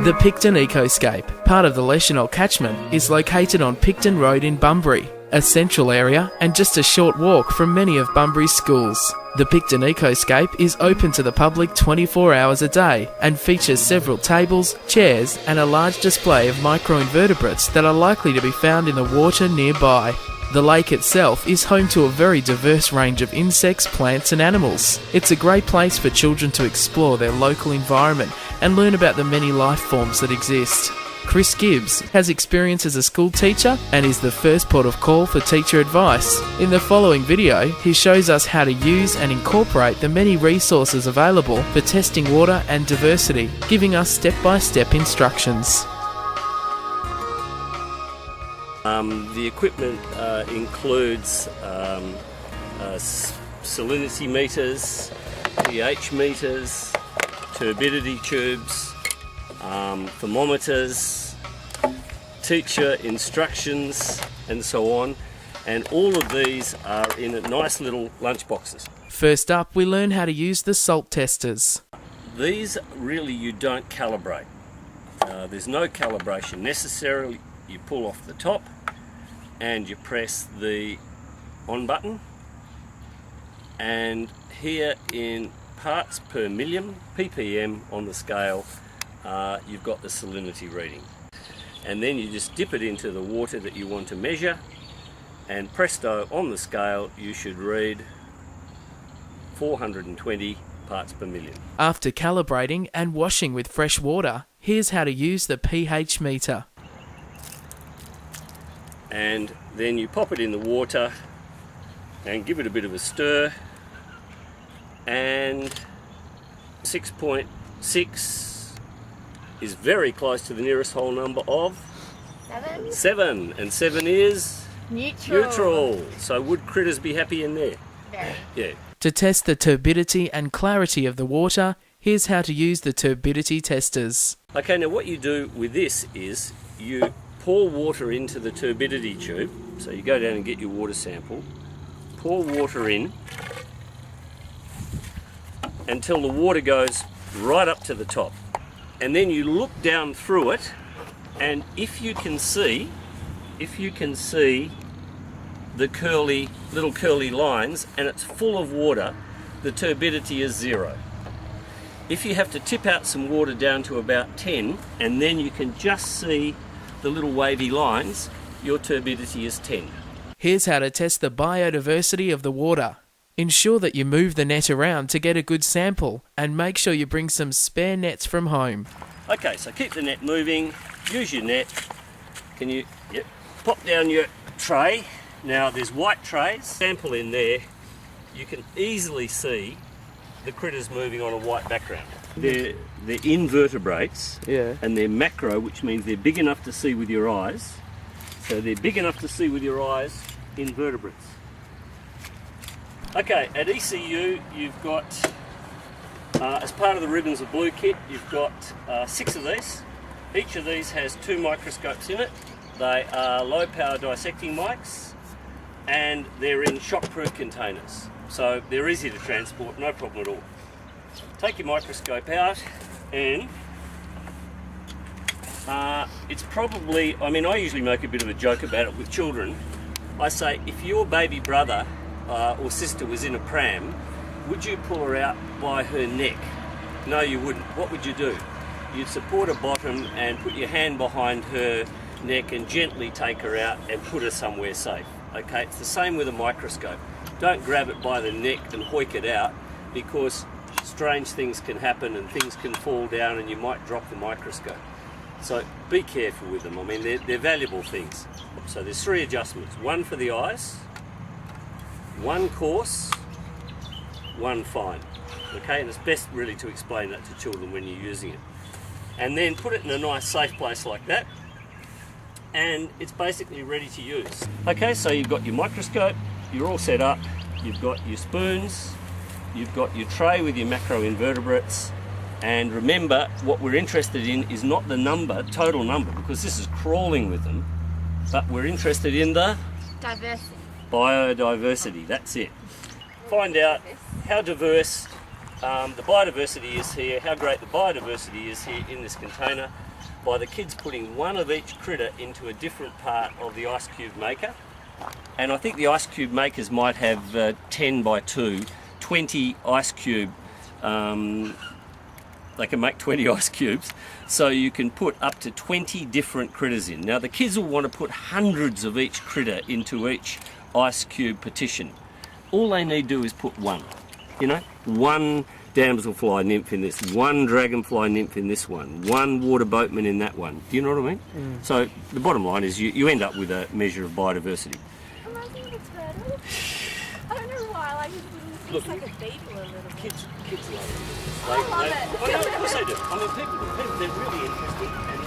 The Picton Eco-Scape, part of the Leschenol catchment, is located on Picton Road in Bunbury, a central area and just a short walk from many of Bunbury's schools. The Picton Eco-Scape is open to the public 24 hours a day and features several tables, chairs and a large display of microinvertebrates that are likely to be found in the water nearby. The lake itself is home to a very diverse range of insects, plants and animals. It's a great place for children to explore their local environment and learn about the many life forms that exist. Chris Gibbs has experience as a school teacher and is the first port of call for teacher advice. In the following video, he shows us how to use and incorporate the many resources available for testing water and diversity, giving us step-by-step instructions. The equipment includes salinity meters, pH meters, turbidity tubes, thermometers, teacher instructions and so on, and all of these are in nice little lunch boxes. First up, we learn how to use the salt testers. These really you don't calibrate. There's no calibration necessarily. You pull off the top and you press the on button, and here in parts per million, ppm on the scale, you've got the salinity reading, and then you just dip it into the water that you want to measure, and presto, on the scale you should read 420 parts per million. After calibrating and washing with fresh water, here's how to use the pH meter. And then you pop it in the water and give it a bit of a stir, and 6.6 is very close to the nearest whole number of 7, and 7 is neutral. So would critters be happy in there? Very. Yeah. To test the turbidity and clarity of the water, here's how to use the turbidity testers. Okay, now what you do with this is you pour water into the turbidity tube. So you go down and get your water sample, pour water in until the water goes right up to the top, and then you look down through it, and if you can see the little curly lines and it's full of water, the turbidity is 0. If you have to tip out some water down to about 10 and then you can just see the little wavy lines, your turbidity is 10. Here's how to test the biodiversity of the water. Ensure that you move the net around to get a good sample, and make sure you bring some spare nets from home. Okay, so keep the net moving, use your net. Can you pop down your tray? Now there's white trays, sample in there, you can easily see the critters moving on a white background. They're invertebrates, and they're macro, which means they're big enough to see with your eyes. So they're big enough to see with your eyes, invertebrates. Okay, at ECU you've got, as part of the Ribbons of Blue kit, you've got 6 of these. Each of these has 2 microscopes in it. They are low power dissecting mics, and they're in shockproof containers. So they're easy to transport, no problem at all. Take your microscope out, and it's probably, I usually make a bit of a joke about it with children. I say, if your baby brother or sister was in a pram, would you pull her out by her neck? No, you wouldn't. What would you do? You'd support her bottom and put your hand behind her neck and gently take her out and put her somewhere safe. Okay, it's the same with a microscope. Don't grab it by the neck and hoik it out, because strange things can happen and things can fall down and you might drop the microscope. So be careful with them. They're valuable things. So there's 3 adjustments. 1 for the eyes, 1 coarse, 1 fine. Okay, and it's best really to explain that to children when you're using it. And then put it in a nice safe place like that, and it's basically ready to use. Okay, so you've got your microscope, you're all set up, you've got your spoons, you've got your tray with your macroinvertebrates, and remember, what we're interested in is not the total number, because this is crawling with them, but we're interested in the biodiversity. That's it. Find out how diverse the biodiversity is here, how great the biodiversity is here in this container, by the kids putting one of each critter into a different part of the ice cube maker. And I think the ice cube makers might have 10 by 2, 20 ice cube. They can make 20 ice cubes, so you can put up to 20 different critters in. Now the kids will want to put hundreds of each critter into each ice cube partition. All they need to do is put one, you know, one damselfly nymph in this, one dragonfly nymph in this one water boatman in that one. Do you know what I mean? So the bottom line is you end up with a measure of biodiversity. I think it's better. I don't know why, like it looks like a beetle a little bit. Kids love it. I love it. I know, of course they do. I mean, people, they're really interested. And